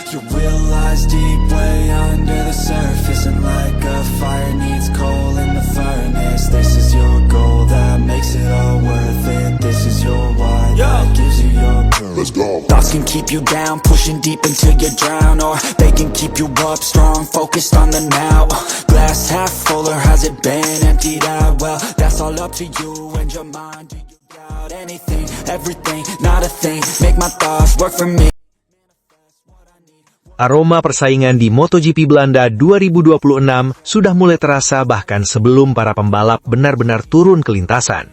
You will lies deep way under the surface, and like a fire needs coal in the furnace. This is your goal that makes it all worth it. This is your why that gives you your purpose. Let's go. Thoughts can keep you down, pushing deep until you drown, or they can keep you up strong, focused on the now. Glass half full, or has it been emptied out? Well, that's all up to you and your mind. Do you doubt anything, everything, not a thing? Make my thoughts work for me. Aroma persaingan di MotoGP Belanda 2026 sudah mulai terasa bahkan sebelum para pembalap benar-benar turun ke lintasan.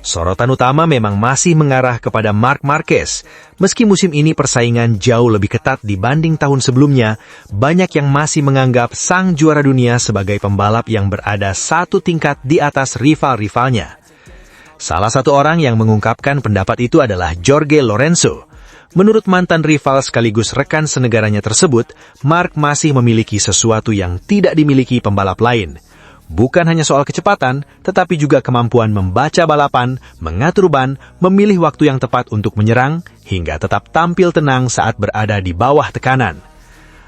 Sorotan utama memang masih mengarah kepada Marc Marquez. Meski musim ini persaingan jauh lebih ketat dibanding tahun sebelumnya, banyak yang masih menganggap sang juara dunia sebagai pembalap yang berada satu tingkat di atas rival-rivalnya. Salah satu orang yang mengungkapkan pendapat itu adalah Jorge Lorenzo. Menurut mantan rival sekaligus rekan senegaranya tersebut, Marc masih memiliki sesuatu yang tidak dimiliki pembalap lain. Bukan hanya soal kecepatan, tetapi juga kemampuan membaca balapan, mengatur ban, memilih waktu yang tepat untuk menyerang, hingga tetap tampil tenang saat berada di bawah tekanan.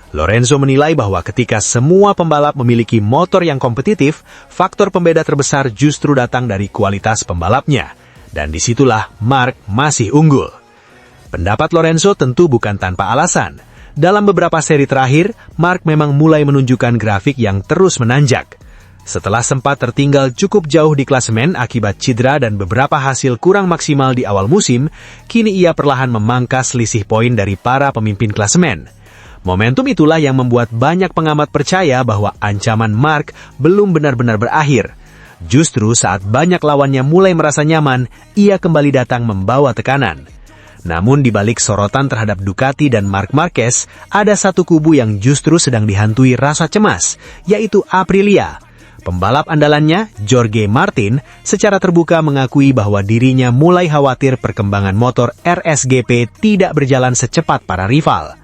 Lorenzo menilai bahwa ketika semua pembalap memiliki motor yang kompetitif, faktor pembeda terbesar justru datang dari kualitas pembalapnya. Dan disitulah Marc masih unggul. Pendapat Lorenzo tentu bukan tanpa alasan. Dalam beberapa seri terakhir, Marc memang mulai menunjukkan grafik yang terus menanjak. Setelah sempat tertinggal cukup jauh di klasemen akibat cedera dan beberapa hasil kurang maksimal di awal musim, kini ia perlahan memangkas selisih poin dari para pemimpin klasemen. Momentum itulah yang membuat banyak pengamat percaya bahwa ancaman Marc belum benar-benar berakhir. Justru saat banyak lawannya mulai merasa nyaman, ia kembali datang membawa tekanan. Namun di balik sorotan terhadap Ducati dan Marc Marquez, ada satu kubu yang justru sedang dihantui rasa cemas, yaitu Aprilia. Pembalap andalannya, Jorge Martin, secara terbuka mengakui bahwa dirinya mulai khawatir perkembangan motor RSGP tidak berjalan secepat para rival.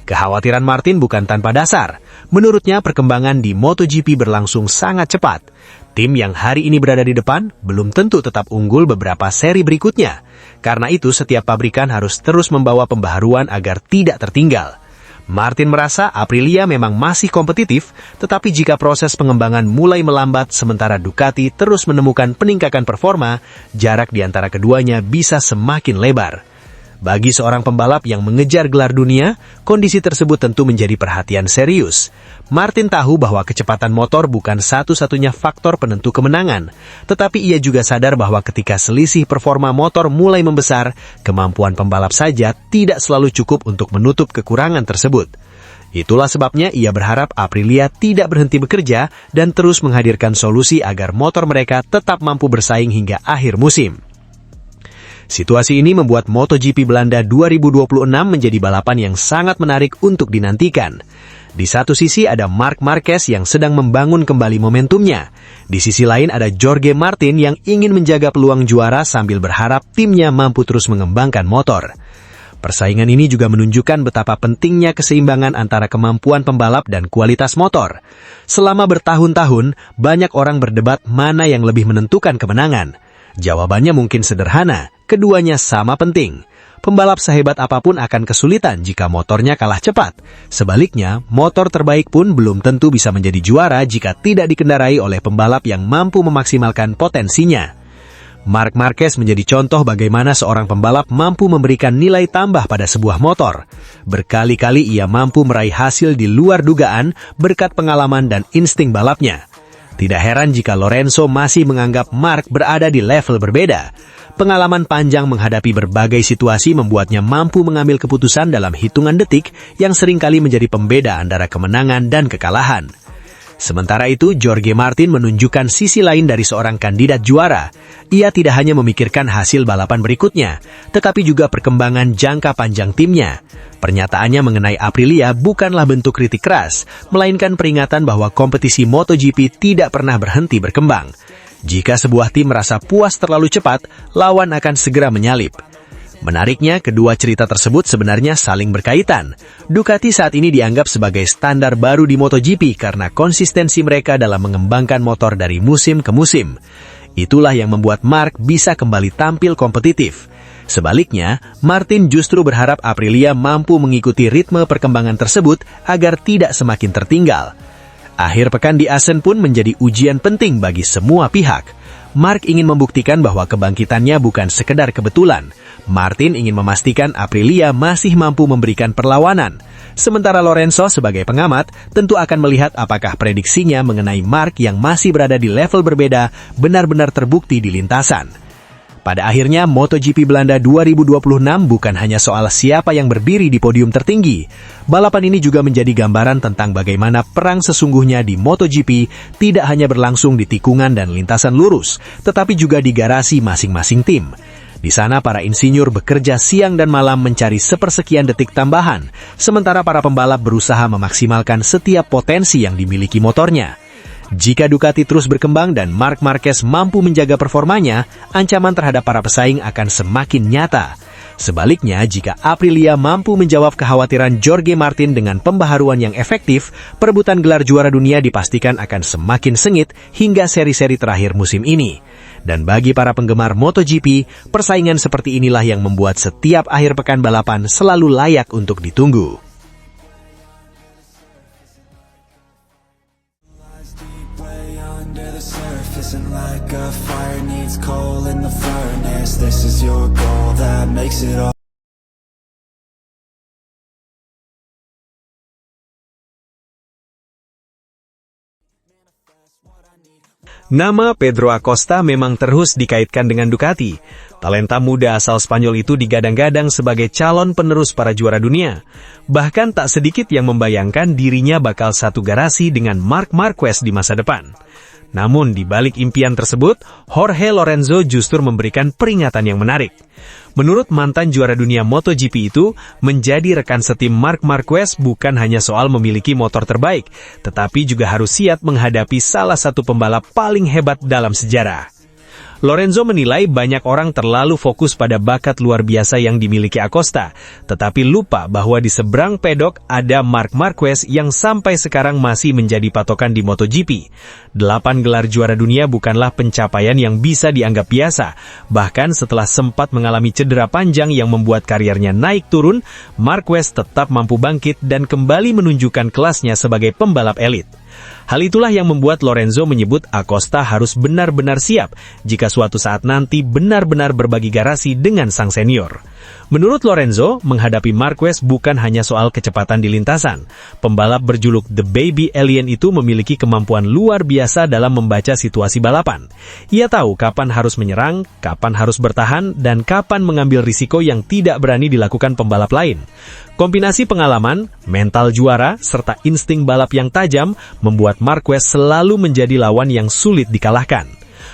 Kekhawatiran Martin bukan tanpa dasar. Menurutnya perkembangan di MotoGP berlangsung sangat cepat. Tim yang hari ini berada di depan belum tentu tetap unggul beberapa seri berikutnya. Karena itu setiap pabrikan harus terus membawa pembaharuan agar tidak tertinggal. Martin merasa Aprilia memang masih kompetitif, tetapi jika proses pengembangan mulai melambat sementara Ducati terus menemukan peningkatan performa, jarak di antara keduanya bisa semakin lebar. Bagi seorang pembalap yang mengejar gelar dunia, kondisi tersebut tentu menjadi perhatian serius. Martin tahu bahwa kecepatan motor bukan satu-satunya faktor penentu kemenangan, tetapi ia juga sadar bahwa ketika selisih performa motor mulai membesar, kemampuan pembalap saja tidak selalu cukup untuk menutup kekurangan tersebut. Itulah sebabnya ia berharap Aprilia tidak berhenti bekerja dan terus menghadirkan solusi agar motor mereka tetap mampu bersaing hingga akhir musim. Situasi ini membuat MotoGP Belanda 2026 menjadi balapan yang sangat menarik untuk dinantikan. Di satu sisi ada Marc Marquez yang sedang membangun kembali momentumnya. Di sisi lain ada Jorge Martin yang ingin menjaga peluang juara sambil berharap timnya mampu terus mengembangkan motor. Persaingan ini juga menunjukkan betapa pentingnya keseimbangan antara kemampuan pembalap dan kualitas motor. Selama bertahun-tahun, banyak orang berdebat mana yang lebih menentukan kemenangan. Jawabannya mungkin sederhana, keduanya sama penting. Pembalap sehebat apapun akan kesulitan jika motornya kalah cepat. Sebaliknya, motor terbaik pun belum tentu bisa menjadi juara jika tidak dikendarai oleh pembalap yang mampu memaksimalkan potensinya. Marc Marquez menjadi contoh bagaimana seorang pembalap mampu memberikan nilai tambah pada sebuah motor. Berkali-kali ia mampu meraih hasil di luar dugaan berkat pengalaman dan insting balapnya. Tidak heran jika Lorenzo masih menganggap Marc berada di level berbeda. Pengalaman panjang menghadapi berbagai situasi membuatnya mampu mengambil keputusan dalam hitungan detik yang seringkali menjadi pembeda antara kemenangan dan kekalahan. Sementara itu, Jorge Martin menunjukkan sisi lain dari seorang kandidat juara. Ia tidak hanya memikirkan hasil balapan berikutnya, tetapi juga perkembangan jangka panjang timnya. Pernyataannya mengenai Aprilia bukanlah bentuk kritik keras, melainkan peringatan bahwa kompetisi MotoGP tidak pernah berhenti berkembang. Jika sebuah tim merasa puas terlalu cepat, lawan akan segera menyalip. Menariknya, kedua cerita tersebut sebenarnya saling berkaitan. Ducati saat ini dianggap sebagai standar baru di MotoGP karena konsistensi mereka dalam mengembangkan motor dari musim ke musim. Itulah yang membuat Marc bisa kembali tampil kompetitif. Sebaliknya, Martin justru berharap Aprilia mampu mengikuti ritme perkembangan tersebut agar tidak semakin tertinggal. Akhir pekan di Assen pun menjadi ujian penting bagi semua pihak. Mark ingin membuktikan bahwa kebangkitannya bukan sekedar kebetulan. Martin ingin memastikan Aprilia masih mampu memberikan perlawanan. Sementara Lorenzo sebagai pengamat tentu akan melihat apakah prediksinya mengenai Mark yang masih berada di level berbeda benar-benar terbukti di lintasan. Pada akhirnya, MotoGP Belanda 2026 bukan hanya soal siapa yang berdiri di podium tertinggi. Balapan ini juga menjadi gambaran tentang bagaimana perang sesungguhnya di MotoGP tidak hanya berlangsung di tikungan dan lintasan lurus, tetapi juga di garasi masing-masing tim. Di sana para insinyur bekerja siang dan malam mencari sepersekian detik tambahan, sementara para pembalap berusaha memaksimalkan setiap potensi yang dimiliki motornya. Jika Ducati terus berkembang dan Marc Marquez mampu menjaga performanya, ancaman terhadap para pesaing akan semakin nyata. Sebaliknya, jika Aprilia mampu menjawab kekhawatiran Jorge Martin dengan pembaharuan yang efektif, perebutan gelar juara dunia dipastikan akan semakin sengit hingga seri-seri terakhir musim ini. Dan bagi para penggemar MotoGP, persaingan seperti inilah yang membuat setiap akhir pekan balapan selalu layak untuk ditunggu. And like a fire needs coal in the furnace, this is your goal that makes it all. Nama Pedro Acosta memang terus dikaitkan dengan Ducati. Talenta muda asal Spanyol itu digadang-gadang sebagai calon penerus para juara dunia. Bahkan tak sedikit yang membayangkan dirinya bakal satu garasi dengan Marc Marquez di masa depan. Namun di balik impian tersebut, Jorge Lorenzo justru memberikan peringatan yang menarik. Menurut mantan juara dunia MotoGP itu, menjadi rekan setim Marc Marquez bukan hanya soal memiliki motor terbaik, tetapi juga harus siap menghadapi salah satu pembalap paling hebat dalam sejarah. Lorenzo menilai banyak orang terlalu fokus pada bakat luar biasa yang dimiliki Acosta, tetapi lupa bahwa di seberang pedok ada Marc Marquez yang sampai sekarang masih menjadi patokan di MotoGP. 8 gelar juara dunia bukanlah pencapaian yang bisa dianggap biasa. Bahkan setelah sempat mengalami cedera panjang yang membuat karirnya naik turun, Marquez tetap mampu bangkit dan kembali menunjukkan kelasnya sebagai pembalap elit. Hal itulah yang membuat Lorenzo menyebut Acosta harus benar-benar siap jika suatu saat nanti benar-benar berbagi garasi dengan sang senior. Menurut Lorenzo, menghadapi Marquez bukan hanya soal kecepatan di lintasan. Pembalap berjuluk The Baby Alien itu memiliki kemampuan luar biasa dalam membaca situasi balapan. Ia tahu kapan harus menyerang, kapan harus bertahan, dan kapan mengambil risiko yang tidak berani dilakukan pembalap lain. Kombinasi pengalaman, mental juara, serta insting balap yang tajam membuat Marquez selalu menjadi lawan yang sulit dikalahkan.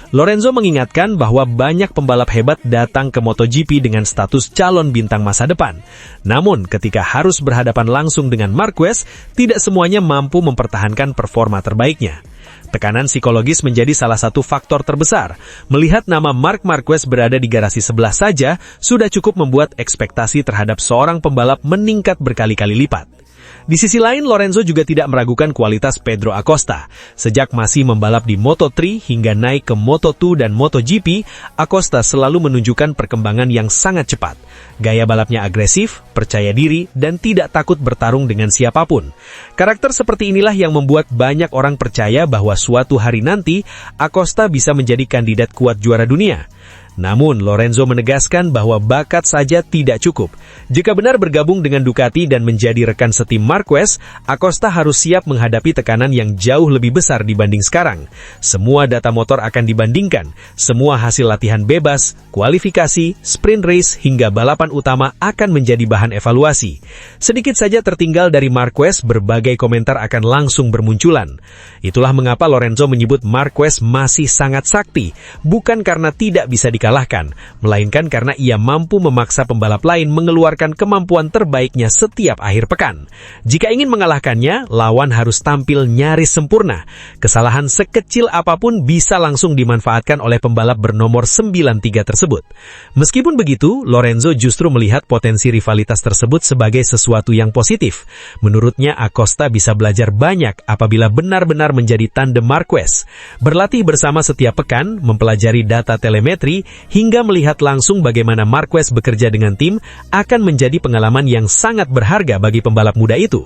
Lorenzo mengingatkan bahwa banyak pembalap hebat datang ke MotoGP dengan status calon bintang masa depan. Namun, ketika harus berhadapan langsung dengan Marquez, tidak semuanya mampu mempertahankan performa terbaiknya. Tekanan psikologis menjadi salah satu faktor terbesar. Melihat nama Marc Marquez berada di garasi sebelah saja, sudah cukup membuat ekspektasi terhadap seorang pembalap meningkat berkali-kali lipat. Di sisi lain, Lorenzo juga tidak meragukan kualitas Pedro Acosta. Sejak masih membalap di Moto3 hingga naik ke Moto2 dan MotoGP, Acosta selalu menunjukkan perkembangan yang sangat cepat. Gaya balapnya agresif, percaya diri, dan tidak takut bertarung dengan siapapun. Karakter seperti inilah yang membuat banyak orang percaya bahwa suatu hari nanti, Acosta bisa menjadi kandidat kuat juara dunia. Namun, Lorenzo menegaskan bahwa bakat saja tidak cukup. Jika benar bergabung dengan Ducati dan menjadi rekan setim Marquez, Acosta harus siap menghadapi tekanan yang jauh lebih besar dibanding sekarang. Semua data motor akan dibandingkan, semua hasil latihan bebas, kualifikasi, sprint race, hingga balapan utama akan menjadi bahan evaluasi. Sedikit saja tertinggal dari Marquez, berbagai komentar akan langsung bermunculan. Itulah mengapa Lorenzo menyebut Marquez masih sangat sakti, bukan karena tidak bisa dikalahkan, melainkan karena ia mampu memaksa pembalap lain mengeluarkan kemampuan terbaiknya setiap akhir pekan. Jika ingin mengalahkannya, lawan harus tampil nyaris sempurna. Kesalahan sekecil apapun bisa langsung dimanfaatkan oleh pembalap bernomor 93 tersebut. Meskipun begitu, Lorenzo justru melihat potensi rivalitas tersebut sebagai sesuatu yang positif. Menurutnya, Acosta bisa belajar banyak apabila benar-benar menjadi tandem Marquez. Berlatih bersama setiap pekan, mempelajari data telemetri, hingga melihat langsung bagaimana Marquez bekerja dengan tim akan menjadi pengalaman yang sangat berharga bagi pembalap muda itu.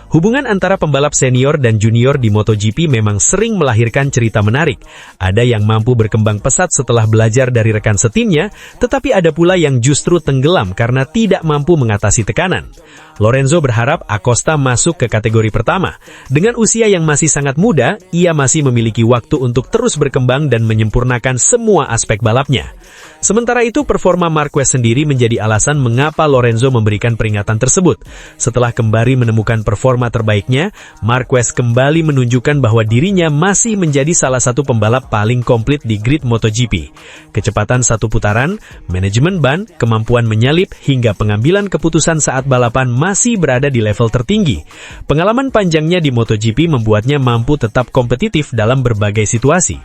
Hubungan antara pembalap senior dan junior di MotoGP memang sering melahirkan cerita menarik. Ada yang mampu berkembang pesat setelah belajar dari rekan setimnya, tetapi ada pula yang justru tenggelam karena tidak mampu mengatasi tekanan. Lorenzo berharap Acosta masuk ke kategori pertama. Dengan usia yang masih sangat muda, ia masih memiliki waktu untuk terus berkembang dan menyempurnakan semua aspek balapnya. Sementara itu, performa Marquez sendiri menjadi alasan mengapa Lorenzo memberikan peringatan tersebut. Setelah kembali menemukan performa terbaiknya, Marquez kembali menunjukkan bahwa dirinya masih menjadi salah satu pembalap paling komplit di grid MotoGP. Kecepatan satu putaran, manajemen ban, kemampuan menyalip, hingga pengambilan keputusan saat balapan masih berada di level tertinggi. Pengalaman panjangnya di MotoGP membuatnya mampu tetap kompetitif dalam berbagai situasi.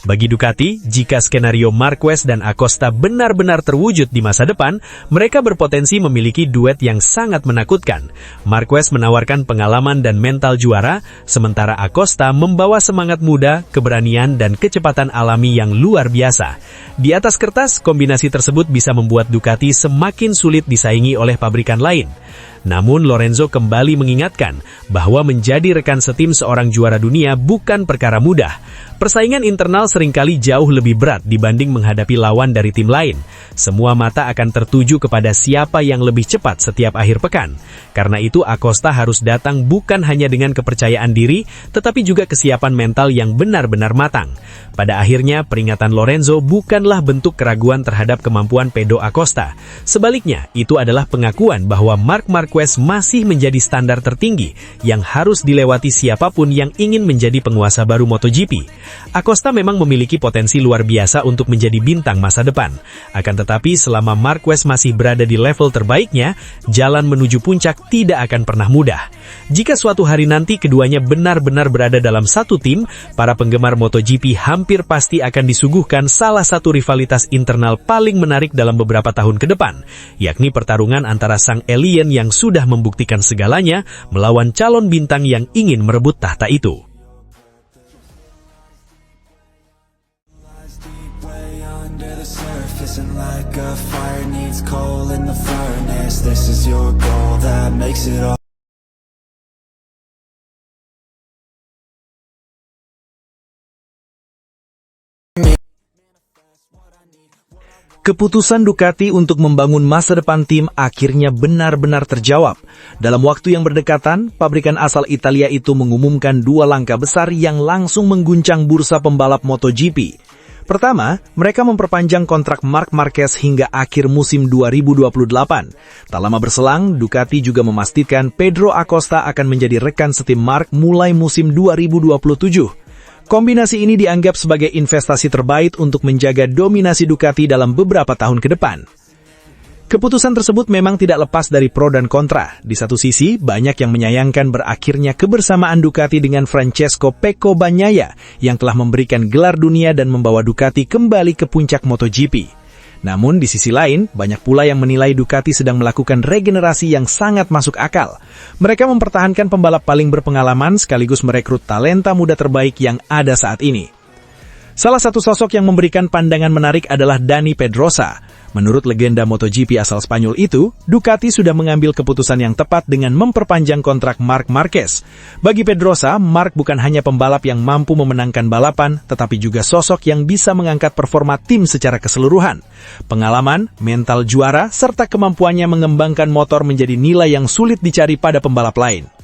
Bagi Ducati, jika skenario Marquez dan Acosta benar-benar terwujud di masa depan, mereka berpotensi memiliki duet yang sangat menakutkan. Marquez menawarkan pengalaman dan mental juara, sementara Acosta membawa semangat muda, keberanian, dan kecepatan alami yang luar biasa. Di atas kertas, kombinasi tersebut bisa membuat Ducati semakin sulit disaingi oleh pabrikan lain. Namun Lorenzo kembali mengingatkan bahwa menjadi rekan setim seorang juara dunia bukan perkara mudah. Persaingan internal seringkali jauh lebih berat dibanding menghadapi lawan dari tim lain. Semua mata akan tertuju kepada siapa yang lebih cepat setiap akhir pekan. Karena itu Acosta harus datang bukan hanya dengan kepercayaan diri, tetapi juga kesiapan mental yang benar-benar matang. Pada akhirnya, peringatan Lorenzo bukanlah bentuk keraguan terhadap kemampuan Pedro Acosta. Sebaliknya, itu adalah pengakuan bahwa Marc Marquez masih menjadi standar tertinggi yang harus dilewati siapapun yang ingin menjadi penguasa baru MotoGP. Acosta memang memiliki potensi luar biasa untuk menjadi bintang masa depan. Akan tetapi selama Marquez masih berada di level terbaiknya, jalan menuju puncak tidak akan pernah mudah. Jika suatu hari nanti keduanya benar-benar berada dalam satu tim, para penggemar MotoGP hampir pasti akan disuguhkan salah satu rivalitas internal paling menarik dalam beberapa tahun ke depan, yakni pertarungan antara sang alien yang sudah membuktikan segalanya melawan calon bintang yang ingin merebut tahta itu. Isn't like a fire needs coal in the furnace. This is your goal that makes it all. Keputusan Ducati untuk membangun masa depan tim akhirnya benar-benar terjawab. Dalam waktu yang berdekatan, pabrikan asal Italia itu mengumumkan dua langkah besar yang langsung mengguncang bursa pembalap MotoGP. Pertama, mereka memperpanjang kontrak Marc Marquez hingga akhir musim 2028. Tak lama berselang, Ducati juga memastikan Pedro Acosta akan menjadi rekan setim Marc mulai musim 2027. Kombinasi ini dianggap sebagai investasi terbaik untuk menjaga dominasi Ducati dalam beberapa tahun ke depan. Keputusan tersebut memang tidak lepas dari pro dan kontra. Di satu sisi, banyak yang menyayangkan berakhirnya kebersamaan Ducati dengan Francesco Pecco Bagnaia yang telah memberikan gelar dunia dan membawa Ducati kembali ke puncak MotoGP. Namun di sisi lain, banyak pula yang menilai Ducati sedang melakukan regenerasi yang sangat masuk akal. Mereka mempertahankan pembalap paling berpengalaman sekaligus merekrut talenta muda terbaik yang ada saat ini. Salah satu sosok yang memberikan pandangan menarik adalah Dani Pedrosa. Menurut legenda MotoGP asal Spanyol itu, Ducati sudah mengambil keputusan yang tepat dengan memperpanjang kontrak Marc Marquez. Bagi Pedrosa, Marc bukan hanya pembalap yang mampu memenangkan balapan, tetapi juga sosok yang bisa mengangkat performa tim secara keseluruhan. Pengalaman, mental juara, serta kemampuannya mengembangkan motor menjadi nilai yang sulit dicari pada pembalap lain.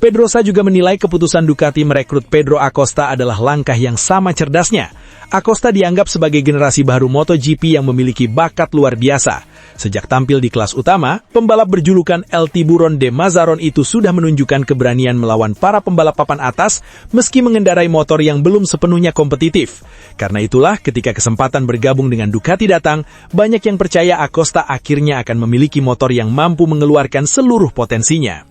Pedrosa juga menilai keputusan Ducati merekrut Pedro Acosta adalah langkah yang sama cerdasnya. Acosta dianggap sebagai generasi baru MotoGP yang memiliki bakat luar biasa. Sejak tampil di kelas utama, pembalap berjulukan El Tiburon de Mazaron itu sudah menunjukkan keberanian melawan para pembalap papan atas meski mengendarai motor yang belum sepenuhnya kompetitif. Karena itulah, ketika kesempatan bergabung dengan Ducati datang, banyak yang percaya Acosta akhirnya akan memiliki motor yang mampu mengeluarkan seluruh potensinya.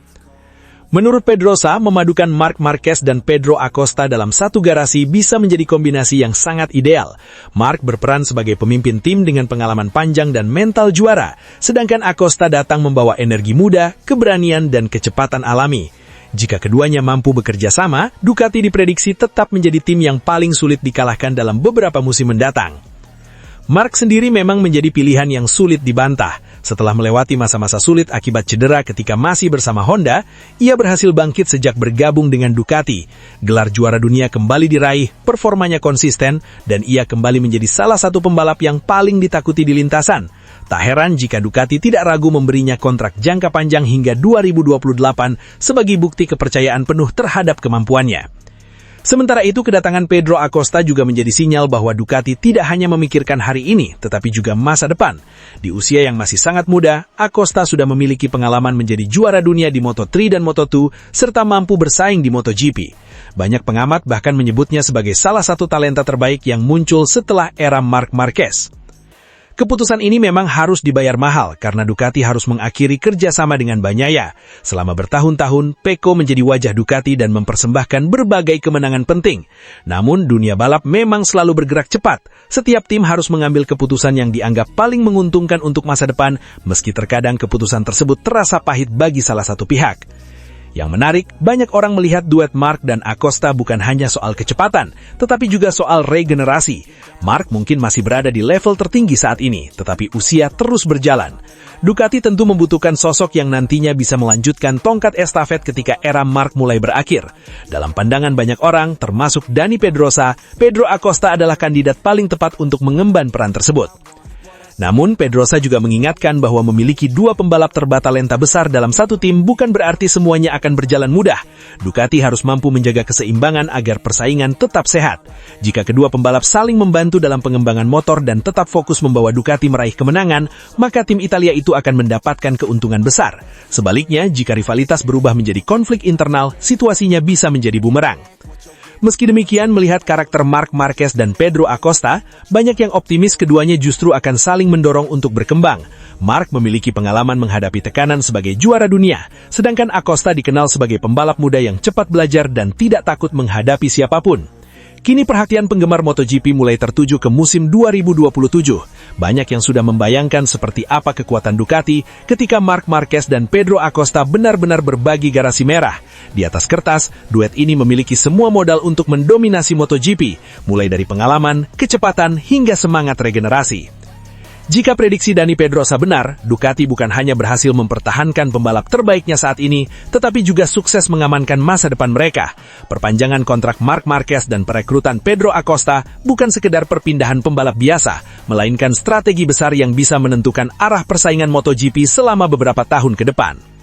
Menurut Pedrosa, memadukan Marc Marquez dan Pedro Acosta dalam satu garasi bisa menjadi kombinasi yang sangat ideal. Marc berperan sebagai pemimpin tim dengan pengalaman panjang dan mental juara, sedangkan Acosta datang membawa energi muda, keberanian, dan kecepatan alami. Jika keduanya mampu bekerja sama, Ducati diprediksi tetap menjadi tim yang paling sulit dikalahkan dalam beberapa musim mendatang. Mark sendiri memang menjadi pilihan yang sulit dibantah. Setelah melewati masa-masa sulit akibat cedera ketika masih bersama Honda, ia berhasil bangkit sejak bergabung dengan Ducati. Gelar juara dunia kembali diraih, performanya konsisten, dan ia kembali menjadi salah satu pembalap yang paling ditakuti di lintasan. Tak heran jika Ducati tidak ragu memberinya kontrak jangka panjang hingga 2028 sebagai bukti kepercayaan penuh terhadap kemampuannya. Sementara itu, kedatangan Pedro Acosta juga menjadi sinyal bahwa Ducati tidak hanya memikirkan hari ini, tetapi juga masa depan. Di usia yang masih sangat muda, Acosta sudah memiliki pengalaman menjadi juara dunia di Moto3 dan Moto2, serta mampu bersaing di MotoGP. Banyak pengamat bahkan menyebutnya sebagai salah satu talenta terbaik yang muncul setelah era Marc Marquez. Keputusan ini memang harus dibayar mahal karena Ducati harus mengakhiri kerjasama dengan Bagnaia. Selama bertahun-tahun, Pecco menjadi wajah Ducati dan mempersembahkan berbagai kemenangan penting. Namun, dunia balap memang selalu bergerak cepat. Setiap tim harus mengambil keputusan yang dianggap paling menguntungkan untuk masa depan, meski terkadang keputusan tersebut terasa pahit bagi salah satu pihak. Yang menarik, banyak orang melihat duet Marc dan Acosta bukan hanya soal kecepatan, tetapi juga soal regenerasi. Marc mungkin masih berada di level tertinggi saat ini, tetapi usia terus berjalan. Ducati tentu membutuhkan sosok yang nantinya bisa melanjutkan tongkat estafet ketika era Marc mulai berakhir. Dalam pandangan banyak orang, termasuk Dani Pedrosa, Pedro Acosta adalah kandidat paling tepat untuk mengemban peran tersebut. Namun, Pedrosa juga mengingatkan bahwa memiliki dua pembalap terbatalenta besar dalam satu tim bukan berarti semuanya akan berjalan mudah. Ducati harus mampu menjaga keseimbangan agar persaingan tetap sehat. Jika kedua pembalap saling membantu dalam pengembangan motor dan tetap fokus membawa Ducati meraih kemenangan, maka tim Italia itu akan mendapatkan keuntungan besar. Sebaliknya, jika rivalitas berubah menjadi konflik internal, situasinya bisa menjadi bumerang. Meski demikian, melihat karakter Marc Marquez dan Pedro Acosta, banyak yang optimis keduanya justru akan saling mendorong untuk berkembang. Marc memiliki pengalaman menghadapi tekanan sebagai juara dunia, sedangkan Acosta dikenal sebagai pembalap muda yang cepat belajar dan tidak takut menghadapi siapapun. Kini perhatian penggemar MotoGP mulai tertuju ke musim 2027. Banyak yang sudah membayangkan seperti apa kekuatan Ducati ketika Marc Marquez dan Pedro Acosta benar-benar berbagi garasi merah. Di atas kertas, duet ini memiliki semua modal untuk mendominasi MotoGP, mulai dari pengalaman, kecepatan, hingga semangat regenerasi. Jika prediksi Dani Pedrosa benar, Ducati bukan hanya berhasil mempertahankan pembalap terbaiknya saat ini, tetapi juga sukses mengamankan masa depan mereka. Perpanjangan kontrak Marc Marquez dan perekrutan Pedro Acosta bukan sekedar perpindahan pembalap biasa, melainkan strategi besar yang bisa menentukan arah persaingan MotoGP selama beberapa tahun ke depan.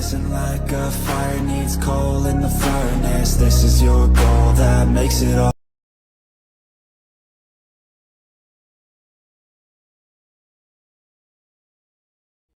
Isn't like a fire needs coal in the furnace. This is your goal that makes it all